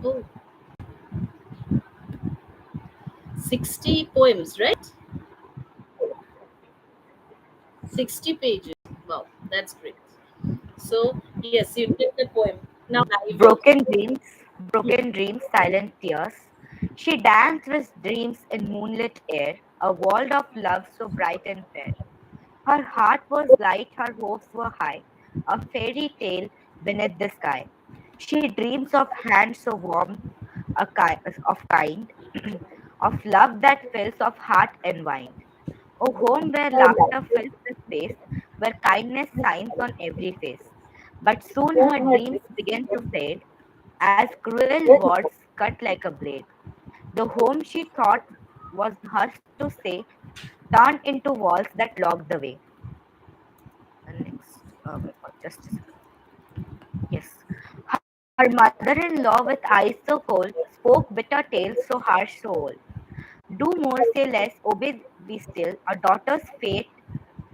Oh, 60 poems, right? 60 pages. Wow, that's great. So, yes, you did the poem. Now I will. Broken dreams, broken dreams, silent tears. She danced with dreams in moonlit air, a world of love so bright and fair. Her heart was light, her hopes were high, a fairy tale beneath the sky. She dreams of hands so warm, of kind, of love that fills, of heart enwined. A home where laughter fills the space, where kindness shines on every face. But soon her dreams began to fade as cruel words cut like a blade. The home she thought was hers to stay turned into walls that blocked the way. And next, just a second. Yes. Her mother-in-law, with eyes so cold, spoke bitter tales so harsh, so old. Do more, say less, obey, be still. A daughter's fate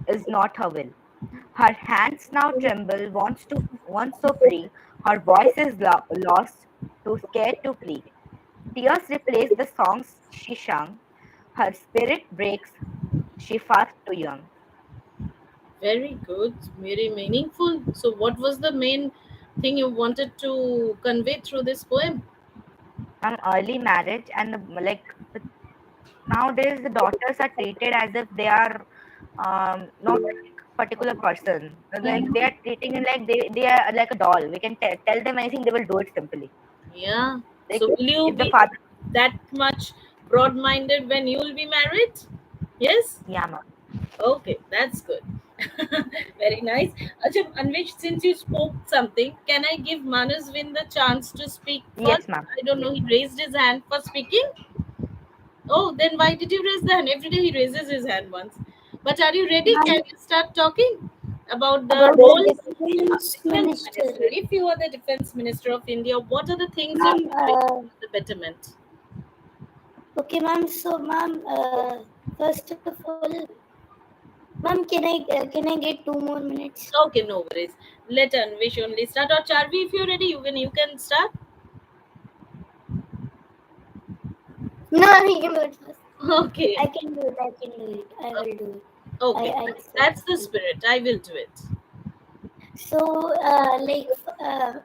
is not her will. Her hands now tremble, once so free. Her voice is lost, too scared to plead. Tears replace the songs she sung. Her spirit breaks, she fast too young. Very good, very meaningful. So, what was the main thing you wanted to convey through this poem? Early marriage and nowadays the daughters are treated as if they are not like particular person. Like they are treating it like they are like a doll. We can tell them anything, they will do it simply. Yeah. Like So, will you if the be father, that much broad minded when you will be married? Yes? yeah, ma'am. Okay, that's good. Very nice. Achha, Anvish, since you spoke something, can I give Manasvin the chance to speak first? Yes, ma'am. I don't know, Yes, he ma'am. raised his hand for speaking. Oh, then why did you raise the hand? Every day he raises his hand once. But are you ready? Can Ma'am, you start talking about the about the role of defense defense minister. minister? If you are the defense minister of India, what are the things you're Ma'am, going to do for the betterment? okay, ma'am. So, ma'am, first of all, ma'am, can I get 2 more minutes? Okay, no worries. Let Anvish only start. Or Charvi, if you're ready, you can start. No, you can do it first. Okay. I can do it. I can do it. I will do it. Okay, I accept that's the it. spirit. I will do it. So,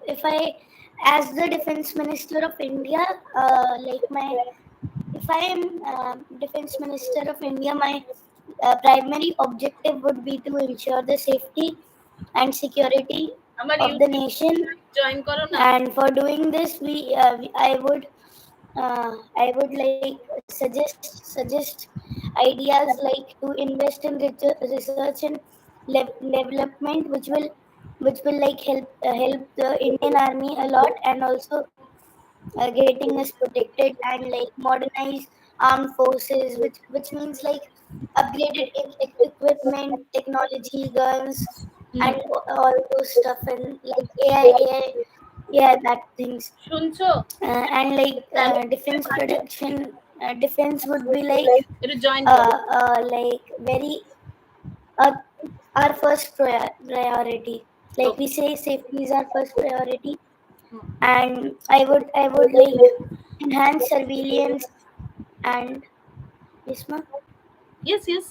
if I, as the defense minister of India, if I am defense minister of India, my primary objective would be to ensure the safety and security আমার of the YouTube nation. Join করো না And for doing this, I would like suggest ideas like to invest in research and development, which will like help the Indian Army a lot, and also getting us protected and like modernize armed forces, which means like upgraded equipment, technology, guns, and hmm all those stuff, and like AI, yeah, that things. শুনছো And like defense would be এটা join করো very uh, our first priority. Like we okay say, safety is our first priority, and I would like enhance surveillance and yes, ma'am. yes yes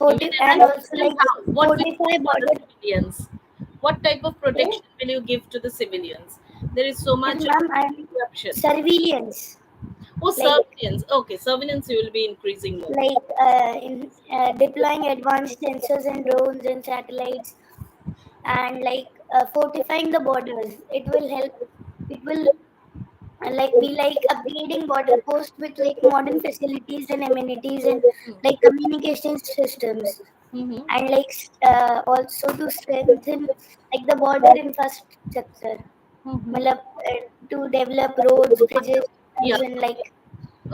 you will And enhance also civilians like how what will you fortify do for the border. civilians what type of protection will you give to the civilians there is so Yes, much ma'am. And corruption surveillance, oh like surveillance okay surveillance you will be increasing more in deploying advanced sensors and drones and satellites, and like fortifying the borders. It will help. It will like be like upgrading border posts with like modern facilities and amenities and like communication systems, mm-hmm. and like also to strengthen like the border infrastructure. Mm-hmm. Matlab, to develop roads, bridges, Yeah and like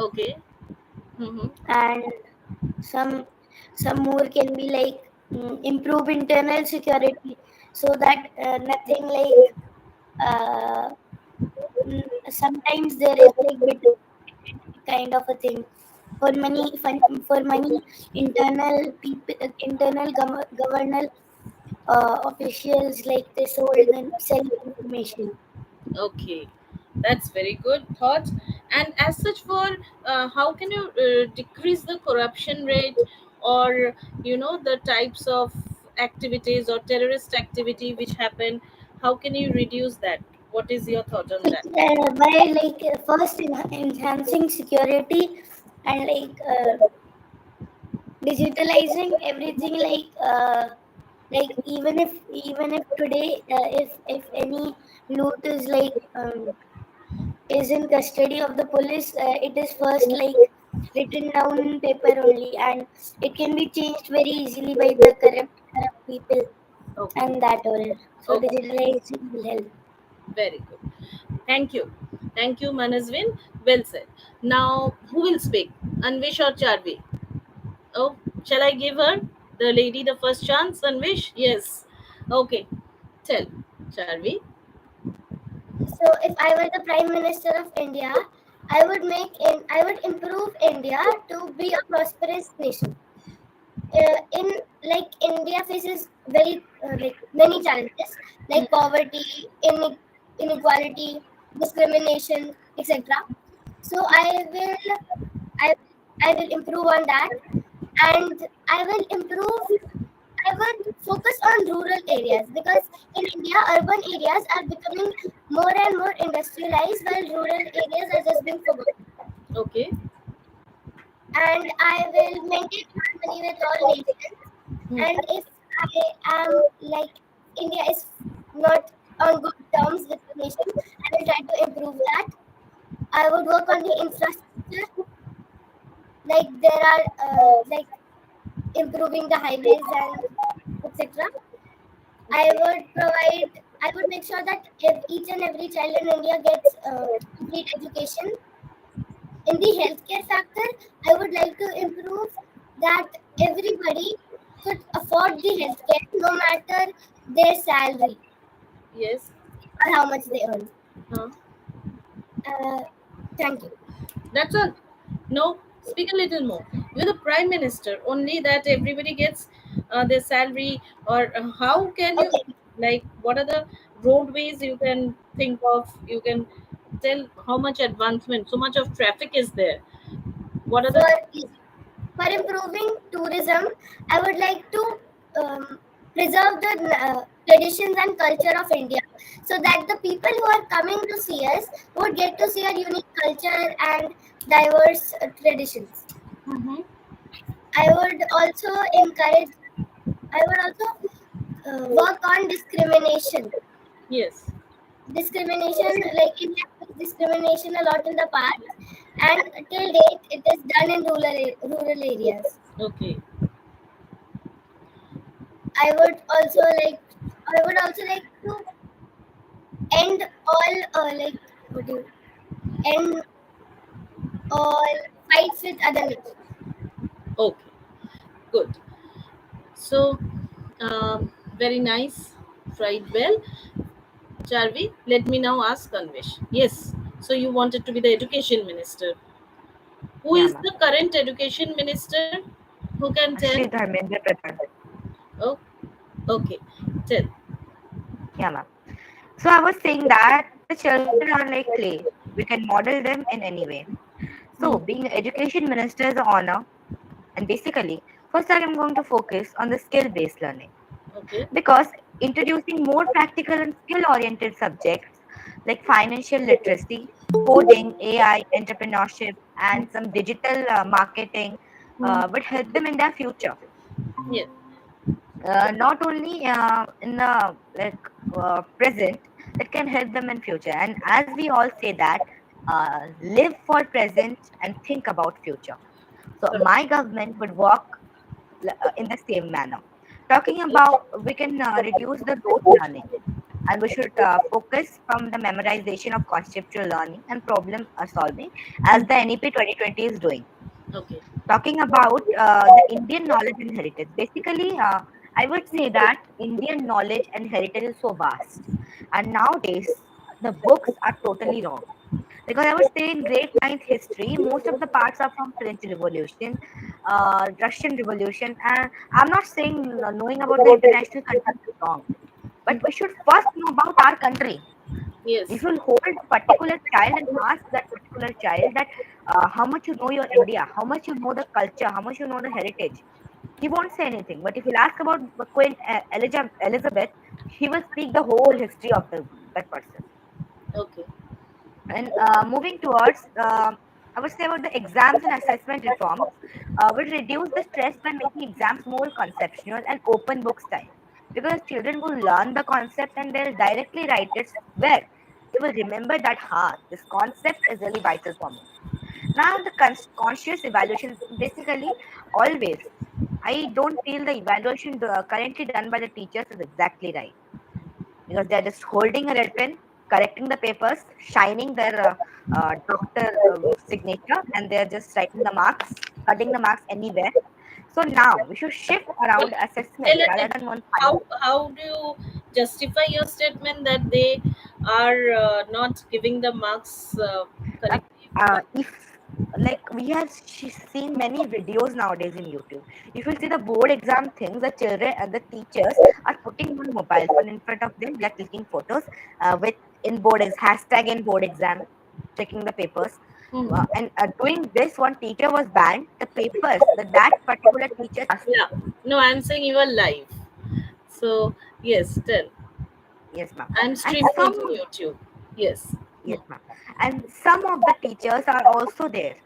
okay mm-hmm. and some some more can be like improve internal security, so that nothing like uh, sometimes there is like kind of a thing for many internal people, internal governal officials, like they sell information. Okay That's very good thought. And as such, for how can you decrease the corruption rate, or the types of activities or terrorist activity which happen? How can you reduce that? What is your thought on that? By first enhancing security and digitalizing everything, even if today, if any loot is in custody of the police, it is first written down in paper only, and it can be changed very easily by the corrupt people, Okay. and that all. So Okay. digitalizing will help. Very good. Thank you. Thank you, Manasvin. Well said. Now, who will speak? Anvish or Charvi? Oh, shall I give her, the lady, the first chance? Anvish? Yes. Okay. Tell, Charvi. So if I were the Prime Minister of India, I would improve India to be a prosperous nation. In India faces very many challenges like poverty, inequality, discrimination, etc. So I I will improve on that, and I will improve. I would focus on rural areas because in India, urban areas are becoming more and more industrialized, while rural areas are just being forgotten. Okay. And I will maintain harmony with all nations. Hmm. And if I am India is not on good terms with the nation, I will try to improve that. I would work on the infrastructure, like there are improving the highways and etc. I would make sure that each and every child in India gets complete education. In the healthcare factor, I would like to improve that everybody could afford the healthcare no matter their salary Yes. or how much they earn. Huh. Uh, Thank you. That's all. No, speak a little more. You're the prime minister. Only that everybody gets their salary, or how can you, Okay. like, what are the roadways you can think of? You can tell how much advancement, so much of traffic is there. What are For the for improving tourism, I would like to preserve the traditions and culture of India, so that the people who are coming to see us would get to see our unique culture and diverse traditions. Mhm. I would also encourage. I would also work on discrimination. Yes. India faced discrimination a lot in the past, and till date it is done in rural areas. Okay. I would also like I would also like to end all what do you end all fights with other nations. Okay. Good. So, very nice. Fried well. Charvi, let me now ask Anvish. Yes. So you wanted to be the education minister. Who Yeah, is ma'am. the current education minister? Who can tell? Shri Dharmendra Pradhan. Oh, okay. Tell. Yeah, ma'am. So I was saying that the children are like clay. We can model them in any way. So Hmm. being education minister is an honor. And basically, first I'm going to focus on the skill-based learning Okay. because introducing more practical and skill-oriented subjects like financial literacy, coding, AI, entrepreneurship, and some digital marketing Hmm. would help them in their future. Yes. Not only in the present, it can help them in future. And as we all say that, live for present and think about future. So Correct. my government would work in the same manner. Talking Okay. about we can reduce the rote learning, and we should focus from the memorization of conceptual learning and problem solving as the NEP 2020 is doing. Okay. Talking about the Indian knowledge and heritage, basically, I would say that Indian knowledge and heritage is so vast, and nowadays the books are totally wrong. Because I would say in grade ninth history, most of the parts are from French Revolution, Russian Revolution, and I'm not saying knowing about the international countries is wrong, but we should first know about our country. If Yes. you'll hold a particular child and ask that particular child that how much you know your India, how much you know the culture, how much you know the heritage, he won't say anything. But if you'll ask about Queen Elizabeth, he will speak the whole history of that person. Okay. And moving towards, I would say about the exams and assessment reforms, will reduce the stress by making exams more conceptual and open book style. Because children will learn the concept and they'll directly write it where they will remember that, this concept is really vital for me. Now, the conscious evaluation, basically, always, I don't feel the evaluation currently done by the teachers is exactly right, because they're just holding a red pen, correcting the papers, shining their doctor signature, and they're just writing the marks, cutting the marks anywhere. So now we should shift around Okay. assessment rather than one final. How do you justify your statement that they are not giving the marks Uh, correctly? if like we have seen many videos nowadays in YouTube, if you see the board exam things, the children and the teachers are putting one mobile phone in front of them. They are clicking photos with in board hashtag in board exam, checking the papers. Hmm. And doing this, one teacher was banned. The papers that particular teacher asked. Yeah. No, I'm saying you are live. So yes, tell. Yes, ma'am. I'm And streaming some into YouTube. Yes. Yes, ma'am. And some of the teachers are also there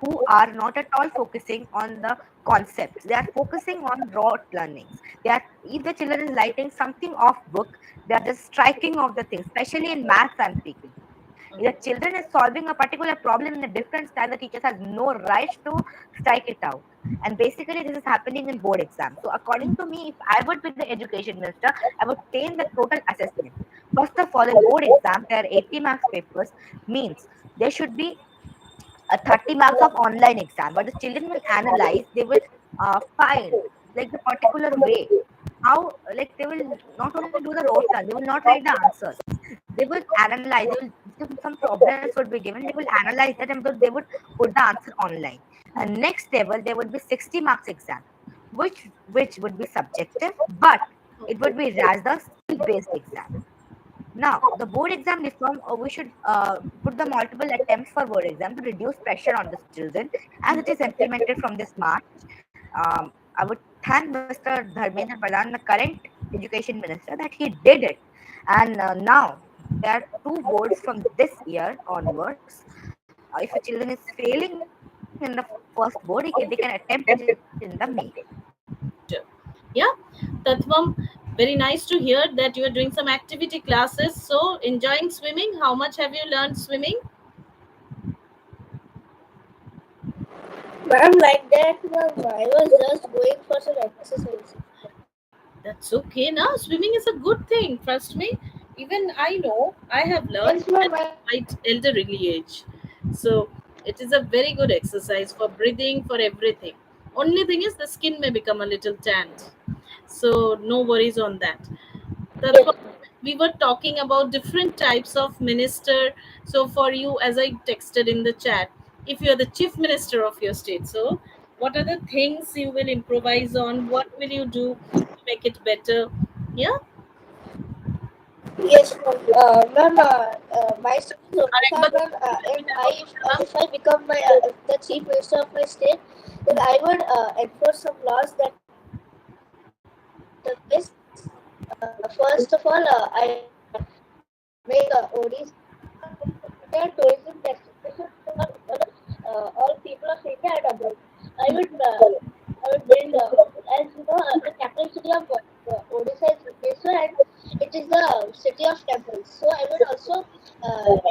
who are not at all focusing on the concepts. They are focusing on rote learnings. They are, if the children is writing something off book, they are just striking off the things, especially in maths I'm speaking. If the children is solving a particular problem in a different style, the teachers has no right to strike it out. And basically, this is happening in board exams. So, according to me, if I would be the education minister, I would change the total assessment. First of all, in board exam, there are 80 marks papers, means there should be a 30 marks of online exam, but the children will analyze, they will find like the particular way how, like they will not only do the rote learn, they will not write the answers, they will analyze, they will, some problems would be given, they will analyze that and they would put the answer online. And next level there would be 60 marks exam, which would be subjective, but it would be rather skill based exam. Now, the board exam reform, we should put the multiple attempts for board exam to reduce pressure on the children as it is implemented from this March. I would thank Mr. Dharmendra Pradhan, the current education minister, that he did it. And now there are two boards from this year onwards. If a children is failing in the first board, they can attempt it in the May. Sure. Yeah, Tatvam, very nice to hear that you are doing some activity classes. So, enjoying swimming. How much have you learned swimming? Ma'am, like that, ma'am, I was just going for some exercise. That's okay. Now, swimming is a good thing. Trust me. Even I know I have learned Yes, ma'am. at quite elderly age. So, it is a very good exercise for breathing, for everything. Only thing is the skin may become a little tanned. So, no worries on that. That's we were talking about different types of minister. So for you, as I texted in the chat, if you are the chief minister of your state, so what are the things you will improvise on? What will you do to make it better? Yeah. Yes, ma'am. Ma'am, my studies are also, একবার ma'am. And এটা করো না? if I become the chief minister of my state, then I would enforce some laws that is, first of all, I would make Odisha tourism destination for all people of India and abroad. I would I would build, as you know, the capital city of Odisha is Bhubaneswar, and it is the city of temples. So I would also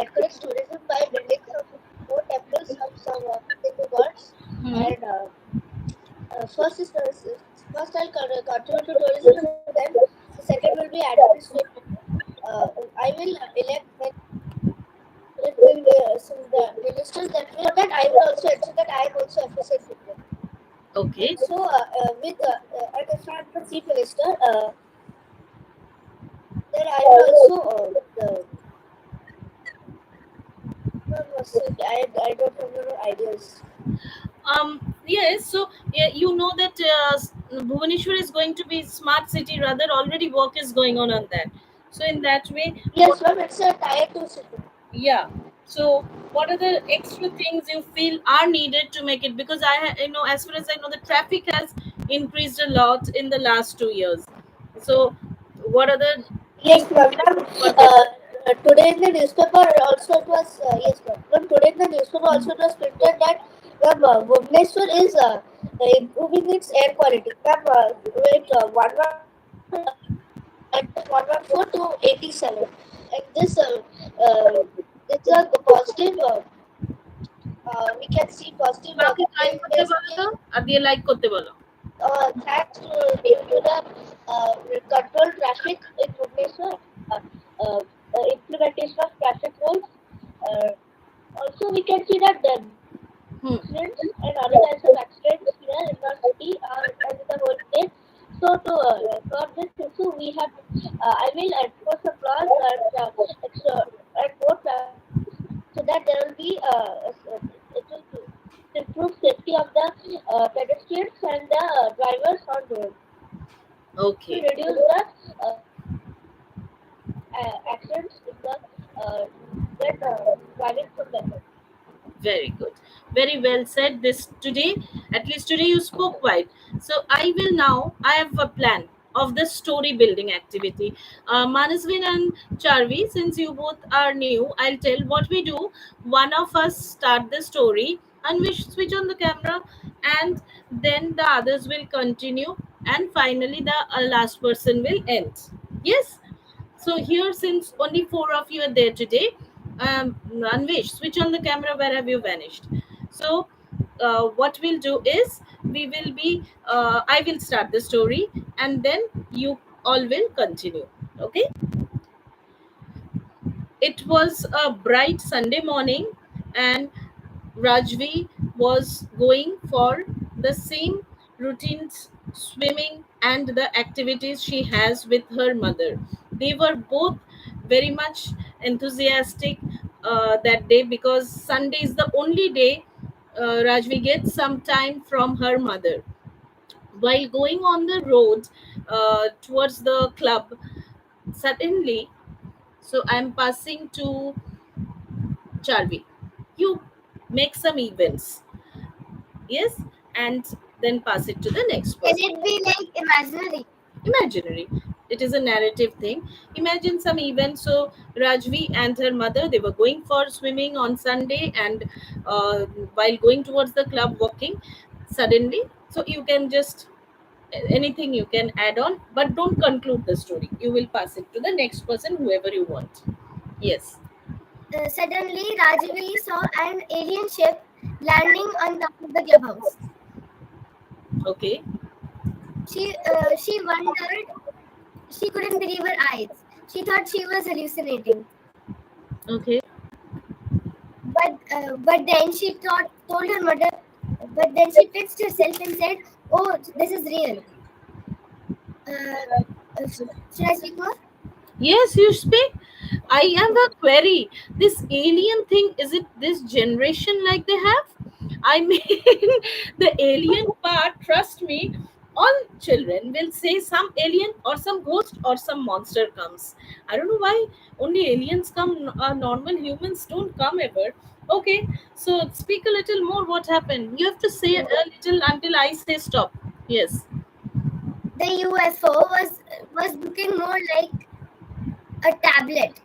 encourage tourism by building some more temples of some Hindu gods. Hmm. And first is first I'll contribute to tourism, and then the second will be administration. I will elect the ministers that will, that I will also ensure that I am also efficient with them. Okay. And so, and if I'm the chief minister, then I will also I don't have no ideas. Yes. So yeah, you know that Bhubaneswar is going to be smart city. Rather, already work is going on that. So in that way, what? Yes, ma'am, it's a tier 2 city. Yeah. So what are the extra things you feel are needed to make it? Because as far as I know, the traffic has increased a lot in the last 2 years. So what are the things Yes, ma'am. Ma'am, for better? today in the newspaper also it was yes, ma'am. Ma'am, today in the newspaper also it was printed that ma'am, Bhubaneswar is improving its air quality. Ma'am, with 114 it is 114 to 87, and it's a positive. We can see positive बाकी time change करते बोलो तो अब ये like करते बोलो. thanks to due to the controlled traffic in Bhubaneswar, implementation of traffic rules. Uh, Also, we can see that the Hmm. accidents and other types of accidents here in our city are and in the whole state. So, to curb this issue, we have. I will enforce the laws and more traffic rules so that there will be it will improve safety of the pedestrians and the drivers on road. It will Okay. reduce the accidents in the uh, when driving from vehicle. Very good. Very well said. This today, at least today, you spoke quite. So I will now. I have a plan of the story building activity. Manasvin and Charvi, since you both are new, I'll tell what we do. One of us start the story, and we switch on the camera, and then the others will continue, and finally the last person will end. Yes. So here, since only four of you are there today, Anvesh, switch on the camera. Where have you vanished? So what we'll do is we will be. I will start the story, and then you all will continue. Okay. It was a bright Sunday morning, and Rajvi was going for the same routines, swimming, and the activities she has with her mother. They were both very much enthusiastic that day because Sunday is the only day Rajvi gets some time from her mother. While going on the road towards the club, suddenly, so I'm passing to Charvi. You make some events, yes, and then pass it to the next Can person. it be like imaginary? Imaginary. It is a narrative thing. Imagine some event. So Rajvi and her mother, they were going for swimming on Sunday, and uh, while going towards the club walking, suddenly, so you can just anything you can add on, but don't conclude the story. You will pass it to the next person, whoever you want. Yes. Suddenly, Rajavi saw an alien ship landing on top of the clubhouse. Okay. She wondered. She couldn't believe her eyes. She thought she was hallucinating. Okay. But then she told her mother. But then she fixed herself and said, "Oh, this is real." Should I speak more? Yes, you speak. I have a query. This alien thing, is it this generation like they have? I mean, the alien part, trust me, all children will say some alien or some ghost or some monster comes. I don't know why only aliens come, normal humans don't come ever. Okay, so speak a little more. What happened? You have to say a little until I say stop. Yes. The UFO was looking more like a tablet.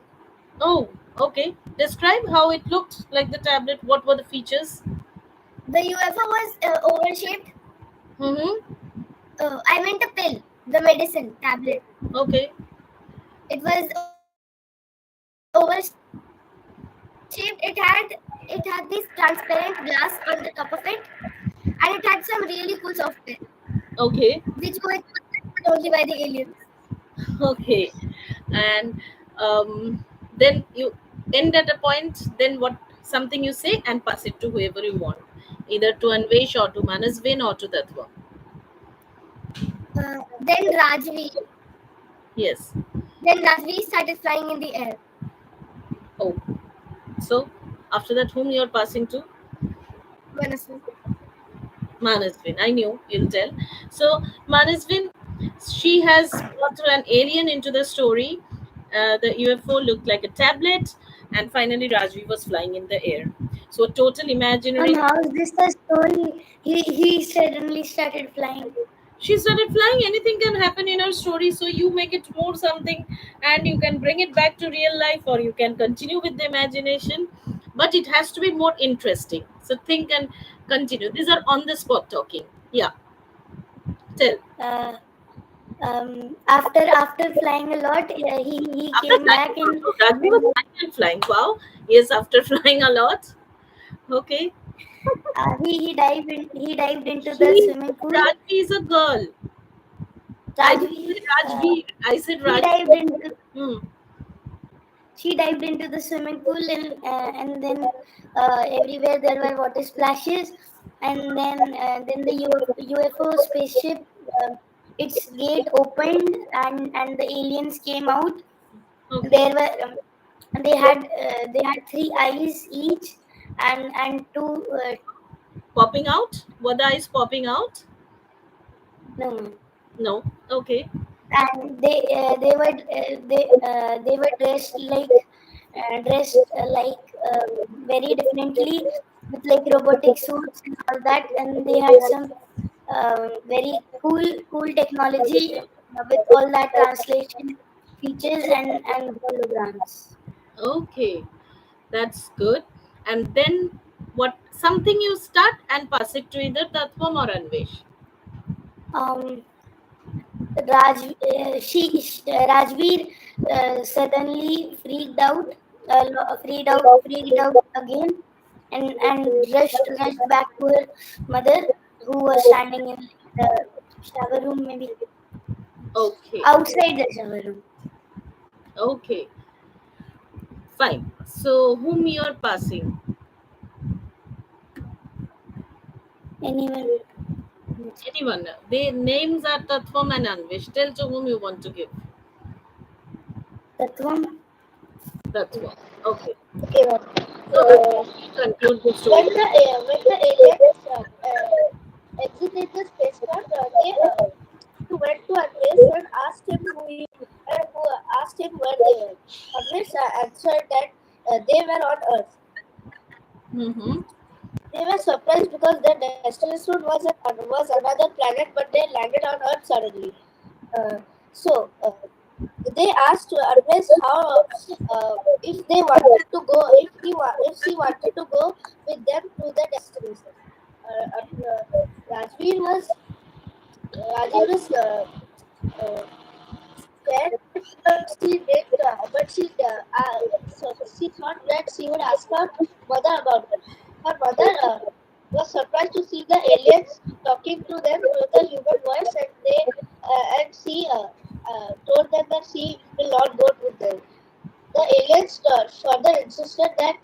Oh, okay. Describe how it looked like the tablet. What were the features? The UFO was oval shaped. Mm-hmm. I meant a pill, the medicine tablet. Okay. It was oval shaped. It had this transparent glass on the top of it, and it had some really cool software, Okay. which was controlled only by the aliens. Okay. And then you end at a point. Then what? Something you say and pass it to whoever you want, either to Anvesh or to Manasvin or to Tattva. Then Rajvi, Yes. then Rajvi started flying in the air. Oh. So after that, whom you are passing to? Manasvi. Manasvin. I knew you'll tell. So Manasvin, she has brought an alien into the story, The UFO looked like a tablet, and finally Rajvi was flying in the air. So total imaginary. How is this a story? He suddenly started flying. She started flying. Anything can happen in her story, so you make it more something, and you can bring it back to real life, or you can continue with the imagination, but it has to be more interesting. So think and continue. These are on the spot talking. Yeah, tell. Uh, after flying a lot, he After came flying back a lot, oh, Rajvi was and flying and flying. Wow. Yes, after flying a lot. Okay. he dived into the She, swimming pool. Rajvi is a girl. I didn't say Rajveer, Rajvi. I said he Rajvi. dived into Hmm. she dived into the swimming pool, and then everywhere there were water splashes, and then the UFO spaceship, uh, its gate opened, and the aliens came out. Okay. There were they had three eyes each, and two Popping out? Were the eyes popping out? no, No. Okay. and they were dressed very differently, with like robotic suits and all that, and they had some very cool technology, with all that translation features and holograms. Okay. That's good. And then what? Something you start and pass it to either Tatvam or Anvesh. um Rajveer suddenly freaked out again, and rushed back to her mother, who was standing in the shower room, maybe Okay. outside the shower room. Okay. Fine. So whom you are passing? Anyone? Anyone. The names are Tatvam and Anvesh. Tell to whom you want to give. Tatvam. Tatvam. Okay. Okay, ma'am. So Anvesh, conclude the story. When the aliens exited the spacecraft, they went to Andres and asked him who asked him where they were. Andres answered that they were on Earth. Mm-hmm. They were surprised because their destination was another planet, but they landed on Earth suddenly. Uh, so they asked Andres how if they wanted to go if she wanted to go with them to the destination. Rajveer was uh, scared, so she thought that she would ask her mother about it. Her mother was surprised to see the aliens talking to them through the human voice, and she told them that she will not go with them. The aliens further insisted that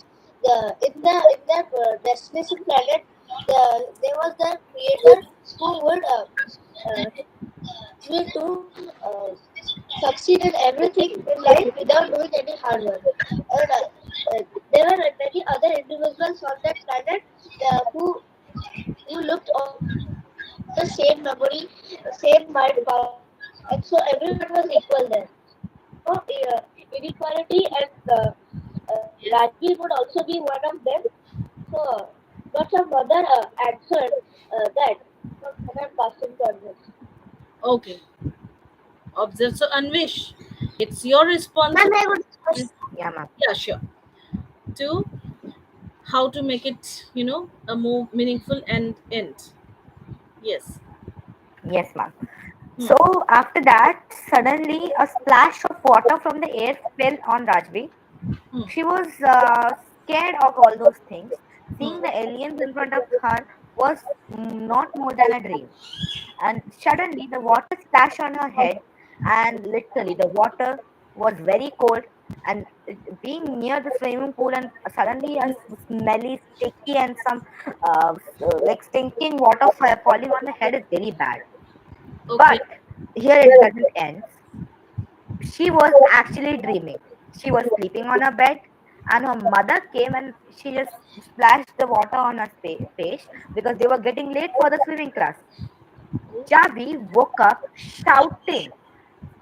in their destination planet, there was the creator who would succeed in everything in life without doing any hard work. And there were many other individuals on that planet who looked also the same memory, same mind power, and so everyone was equal there. No inequality, and Yes. Rajvi would also be one of them. So, but her mother answered that. And I'm passing to others. Okay. Observe. So Anvesh, it's your Ma'am, I responsibility. would first, Yeah, ma'am. Yeah, sure. To how to make it, a more meaningful and end. Yes. Yes, ma'am. Hmm. So after that, suddenly a splash of water from the air fell on Rajvi. Hmm. She was scared of all those things. Seeing Hmm. the aliens in front of her was not more than a dream. And suddenly the water splashed on her head, and literally the water was very cold. And being near the swimming pool, and suddenly a smelly, sticky, and some like stinking water falling on the head is very bad. Okay. But here it doesn't end. She was actually dreaming. She was sleeping on her bed, and her mother came and she just splashed the water on her face because they were getting late for the swimming class. Javi woke up shouting,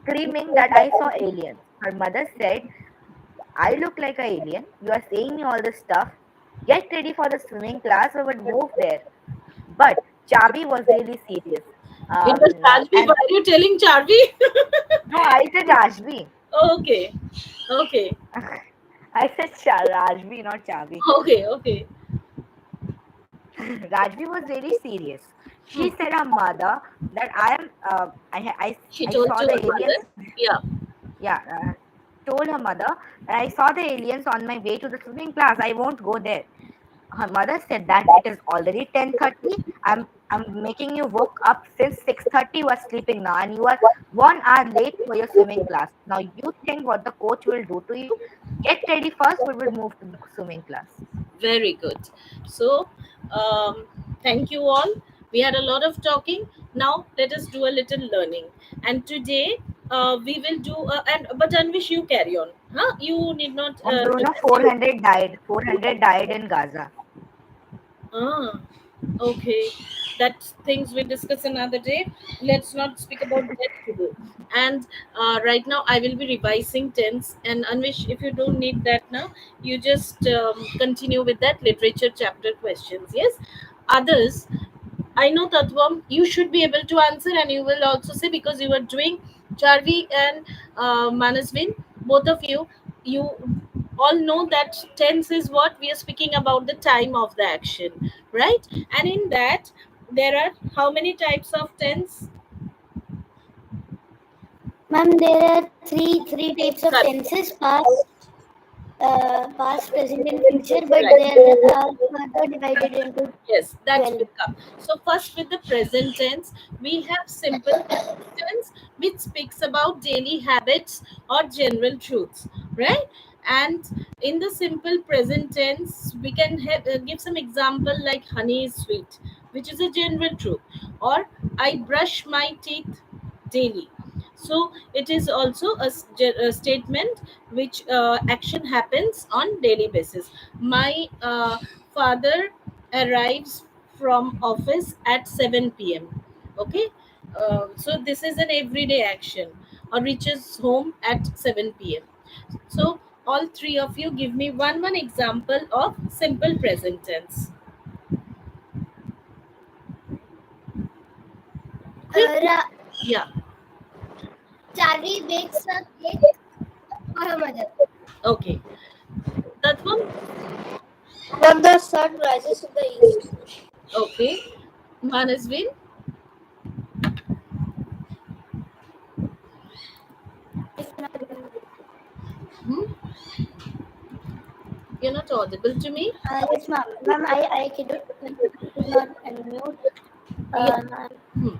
screaming that I saw aliens. Her mother said, I look like an alien. You are saying me all this stuff. Get ready for the swimming class or would move there. But Chabi was really serious. It was Rajvi. And Why are you telling Charvi? no, I said Rajvi. Okay. Okay. I said Rajvi, not Chabi. Okay. Okay. Rajvi was really serious. She Hmm. said her mother that She I told saw to the her aliens. mother. Yeah. Yeah, told her mother that I saw the aliens on my way to the swimming class. I won't go there. Her mother said that it is already 10:30. I'm making you woke up since 6:30. You are sleeping now, and you are 1 hour late for your swimming class. Now you think what the coach will do to you? Get ready first. We will move to the swimming class. Very good. So, thank you all. We had a lot of talking. Now, let us do a little learning. And today, we will do. But Anvish, you carry on. Huh? You need not And do you know revise. You. 400 died? 400 died in Gaza. Ah, okay. That's things we discuss another day. Let's not speak about that today. And right now, I will be revising tense. And Anvish, if you don't need that now, you just continue with that literature chapter questions. Yes. Others, I know Tatvam, you should be able to answer, and you will also say because you were doing Charvi and Manasvin, both of you all know that tense is what we are speaking about the time of the action, right? And in that, there are how many types of tense? Ma'am, there are three types of Correct. tenses: past, present, and future. But Right. they are further divided into Yes, that 12. will come. So first with the present tense, we have simple present tense which speaks about daily habits or general truths, right? And in the simple present tense, we can give some example like honey is sweet, which is a general truth, or I brush my teeth daily. So it is also a statement which action happens on daily basis. My father arrives from office at 7 p.m. Okay, so this is an everyday action, or reaches home at 7 p.m. So all three of you give me one example of simple present tense. Quick. Ra- Yeah. Charlie bakes a cake for her mother. Okay. That one. When the sun rises in the east. Okay. Manasvin. Hmm? You're not audible to me. Yes, ma'am. Ma'am, I could not unmute. Yeah. Ma'am, Hmm.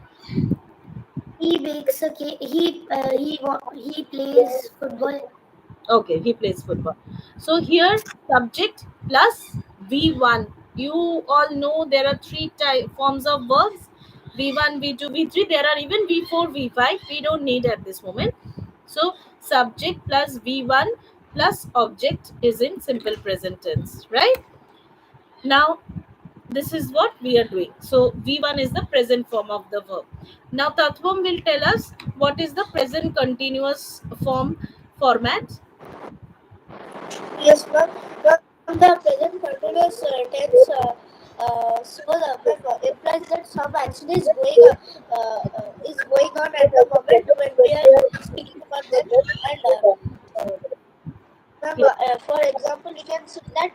he bakes a cake. He plays football. Okay, he plays football. So here, subject plus V1. You all know there are forms of verbs: V1, V2, V3. There are even V4, V5. We don't need at this moment. So subject plus V1 plus object is in simple present tense, right? Now this is what we are doing. So V1 is the present form of the verb. Now Tatvam will tell us what is the present continuous form format. Yes, ma'am. The present continuous tense implies that some action is going on at the moment when we are speaking about them. And ma'am, for example, we can see that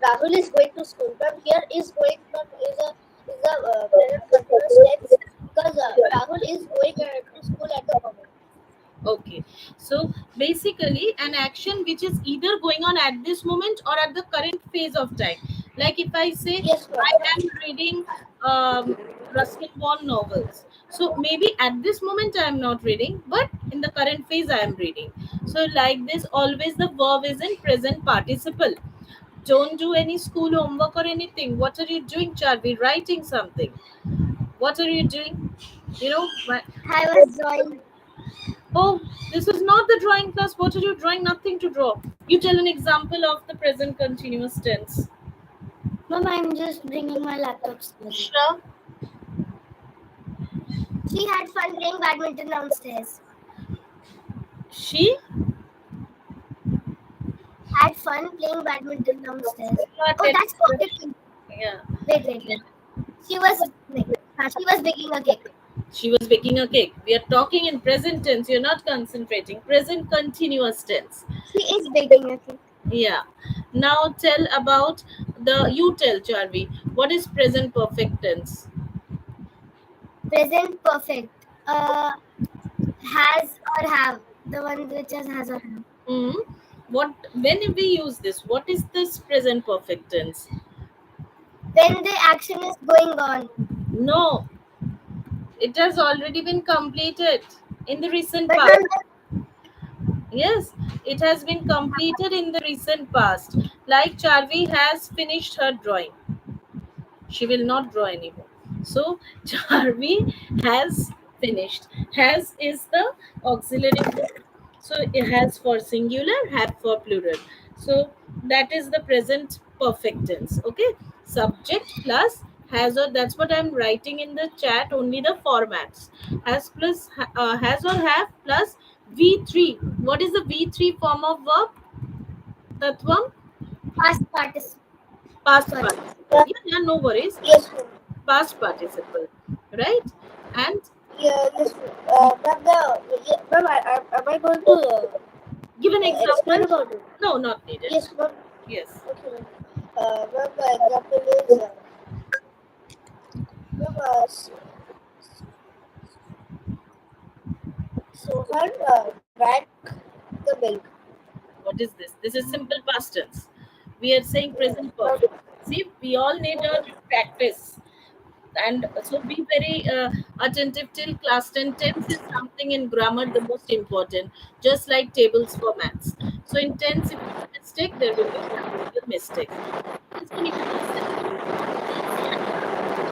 Rahul is going to school. Ma'am, here is going ma'am is a present continuous tense because Rahul is going to school at the moment. Okay, so basically, an action which is either going on at this moment or at the current phase of time. Like if I say Yes, I ma'am. am reading Ruskin Bond novels, so maybe at this moment I am not reading, but in the current phase I am reading. So like this, always the verb is in present participle. Don't do any school homework or anything. What are you doing, Charvi? Writing something. What are you doing? You know, I was drawing. oh, this is not the drawing class. What are you drawing? Nothing to draw. You tell an example of the present continuous tense. Ma'am, I'm just bringing my laptop slowly. Shra, She had fun playing badminton downstairs. She Had fun playing badminton downstairs. not Oh, yet. that's perfect. Yeah. Wait. She was like, she was baking a cake. She was baking a cake. We are talking in present tense. You're not concentrating. Present continuous tense. She is baking a cake. Yeah. Now tell about the. You tell, Charvi. What is present perfect tense? Present perfect. Has or have. The one which has or have. Hmm. What? When we use this, what is this present perfect tense? When the action is going on. No, it has already been completed in the recent But past. ma'am, Yes, it has been completed in the recent past. Like Charvi has finished her drawing. She will not draw anymore. So Charvi has finished. Has is the auxiliary verb. So it has for singular, have for plural. So that is the present perfect tense. Okay. Subject plus has or, that's what I'm writing in the chat, only the formats. Has plus has or have plus V3. What is the V3 form of verb? Tatvam? past participle. Past Sorry. participle. Yeah, yeah, no worries. Yes, ma'am. Past participle, right? And Yeah, yes, ma'am. Ma'am, ma'am, am I going to give an explain example. about it? No, not needed. Yes, ma'am. Yes. Okay, ma'am. Ma'am, the example is, ma'am, Sohan drank the milk. What is this? This is simple past tense. We are saying present Ma'am, perfect. See, we all need a practice. And so be very attentive till class 10. Tense is something in grammar the most important, just like tables for maths. So in tense, if you mistake, there will be grammatical mistakes. Manasvin, if you listen to me, please, yeah,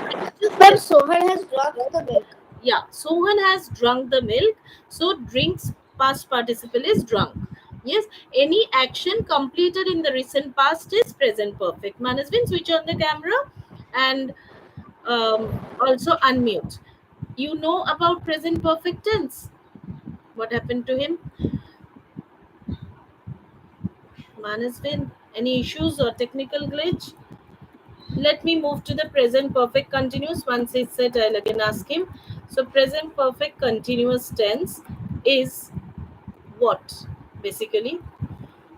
I just ma'am, Sohan has drunk the milk. yeah, Sohan has drunk the milk. So drinks past participle is drunk. Yes, any action completed in the recent past is present perfect. Manasvin, switch on the camera and also unmute. You know about present perfect tense. What happened to him? Manasvin, any issues or technical glitch? Let me move to the present perfect continuous. Once it's set, I'll again ask him. So present perfect continuous tense is what? Basically,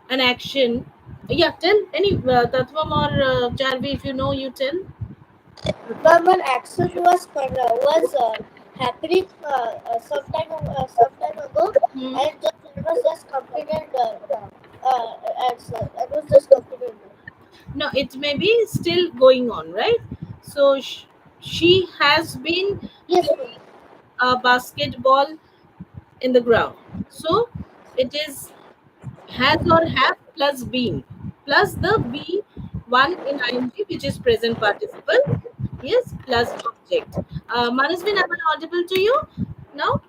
an action. Yeah, tell any Tatvam or Jarvi, if you know, you tell. Ma'am, an action was happening sometime ago, Hmm. and just it was just completed. It was just completed. No, it may be still going on, right? So she has been Yes, ma'am. playing a basketball in the ground. So it is has or have plus been plus the be one in ing, which is present participle. Yes, plus object. Manasvin, am I audible to you now?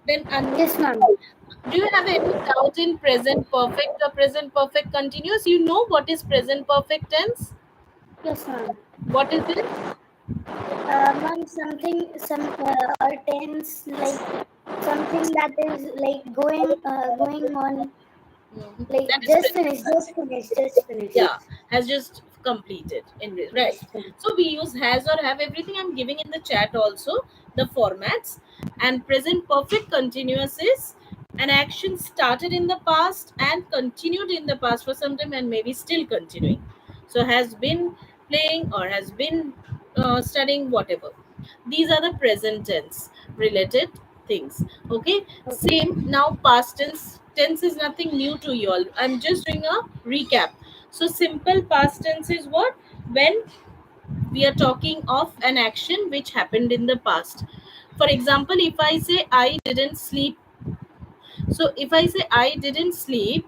Then unmute. Yes, ma'am. Do you have any doubt in present perfect or present perfect continuous? You know what is present perfect tense? Yes, ma'am. What is it? Ma'am, some or tense like something that is like going on, Mhm. like That is present. just finished. Yeah, has just completed in right. Just finished. So we use has or have. Everything I'm giving in the chat also, the formats. And present perfect continuous is an action started in the past and continued in the past for some time and maybe still continuing. So has been playing or has been studying, whatever. These are the present tense related things. Okay, Okay. same. Now past tense is nothing new to you all. I'm just doing a recap. So simple past tense is what? When we are talking of an action which happened in the past. For example, if I say I didn't sleep, so if I say I didn't sleep,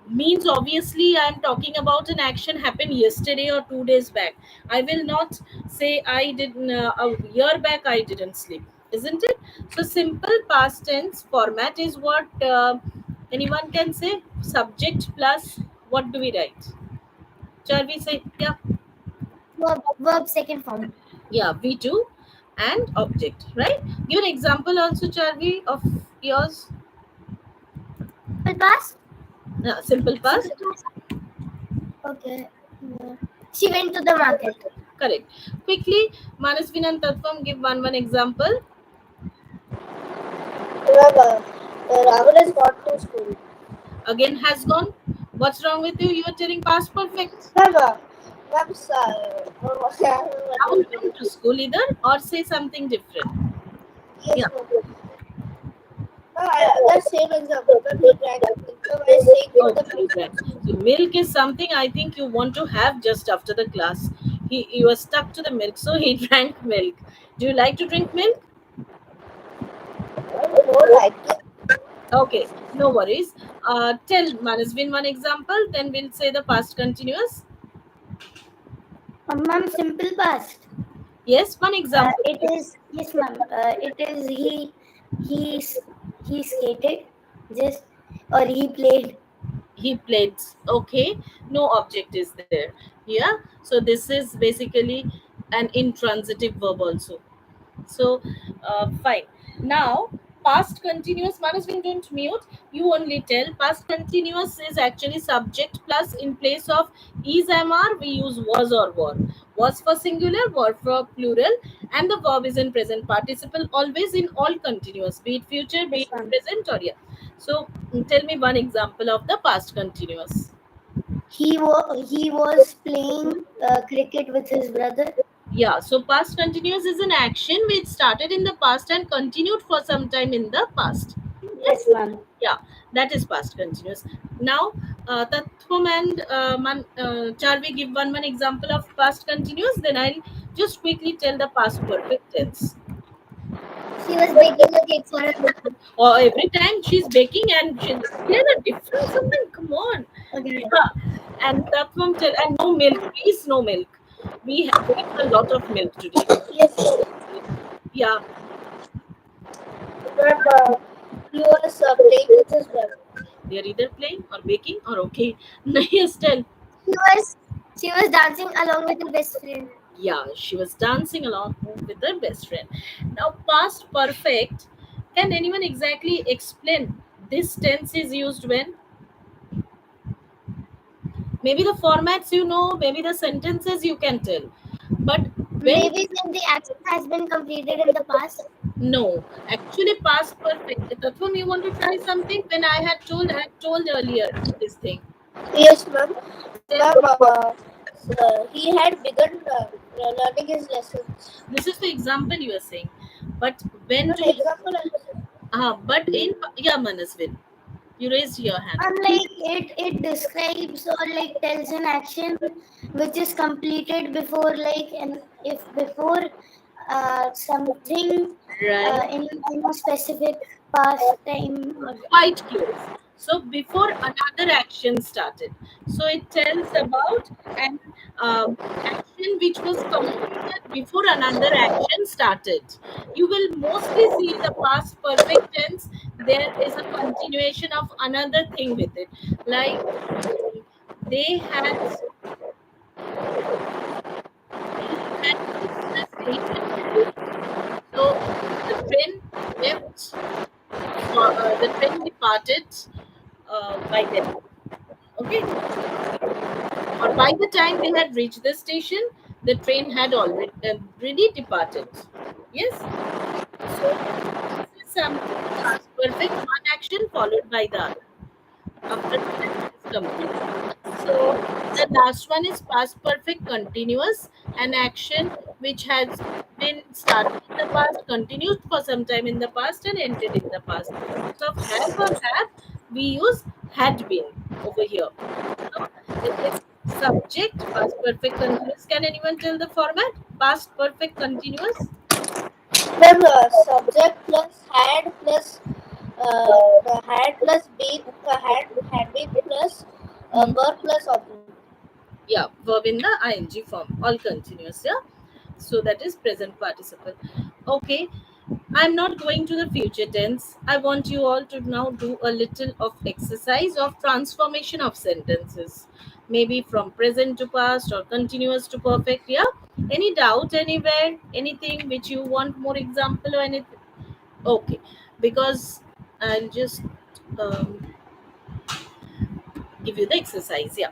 means obviously I'm talking about an action happened yesterday or 2 days back. I will not say I didn't a year back I didn't sleep, isn't it? So simple past tense format is what, anyone can say. Subject plus what do we write? Shall we say, yeah, Verb second form. yeah, we do, and object, right? Give an example also, Charvi, of yours. Simple past. Simple past. Simple past. Okay. Yeah. She went to the market. Correct. Quickly, Manasvin and Tatvam give one example. Ma'am, Rahul has gone to school. Again has gone. What's wrong with you? You are telling past perfect. Ma'am, ma'am, sir. Rahul went to school either, or say something different. Yes, Yeah. ma'am. That same example, ma'am, he drank milk. Ma'am, I saying with the Okay, milk. right. So milk is something I think you want to have just after the class. He was stuck to the milk, so he drank milk. Do you like to drink milk? I don't like it. Okay, no worries. Tell Manasvin one example, then we'll say the past continuous. Ma'am, simple past. Yes, one example. It is yes, ma'am. It is he s- he skated just or he played. He played. Okay, no object is there. Yeah, so this is basically an intransitive verb also. So, fine. Now, past continuous, Manasvin, don't mute. You only tell. Past continuous is actually subject plus in place of is, am, are, we use was or were. Was for singular, were for plural, and the verb is in present participle, always in all continuous, be it future, be Yes, it ma'am. present, or yeah. So, tell me one example of the past continuous. He was playing cricket with his brother. Yeah, so past continuous is an action which started in the past and continued for some time in the past. Yes, Yes, ma'am. yeah, that is past continuous. Now, Tathvam and Charvi give one example of past continuous. Then I'll just quickly tell the past perfect tense. She was baking a cake for her brother. Or every time she's baking and there's a difference. Something. Come on. Okay. Yeah. And Tathvam tell and no milk, please, no milk. We drank a lot of milk today. Yes, ma'am. Yeah, Ma'am, he was playing with his brother. they're either playing or baking or okay. Yes, tell. She was she was dancing along with her best friend. Yeah, she was dancing along with her best friend. Now, past perfect. Can anyone exactly explain this tense is used when? Maybe the formats you know, maybe the sentences you can tell. But when Maybe when the action has been completed in the past. no, actually past perfect. Tathvam, you want to try something? When I had told earlier this thing. Yes, ma'am. Tell Ma'am, he had begun learning his lessons. this is the example you are saying. But when Ma'am, do you example I'm saying. but in yeah, Manasvin, you raised your hand. Unlike it describes or like tells an action which is completed before like and if before something Right. in a specific past time or Quite close. So before another action started. So it tells about an action which was completed before another action started. You will mostly see the past perfect tense. There is a continuation of another thing with it. Like they had they had reached the station early. So the train left for the train departed by then. Okay, or by the time they had reached the station, the train had already departed. Yes, so this is something past perfect, one action followed by the other after the action is completed. So the last one is past perfect continuous, an action which has been started in the past, continued for some time in the past, and ended in the past. Instead of have or have, we use had been over here. So it is subject, past perfect continuous. Can anyone tell the format? Past perfect continuous. Ma'am, subject plus had plus been had been plus Hmm. were plus object. Yeah, verb in the ing form, all continuous. Yeah, so that is present participle. Okay, I'm not going to the future tense. I want you all to now do a little of exercise of transformation of sentences. Maybe from present to past or continuous to perfect. Yeah. Any doubt anywhere? Anything which you want more example or anything? Okay. Because I'll just um, give you the exercise. Yeah.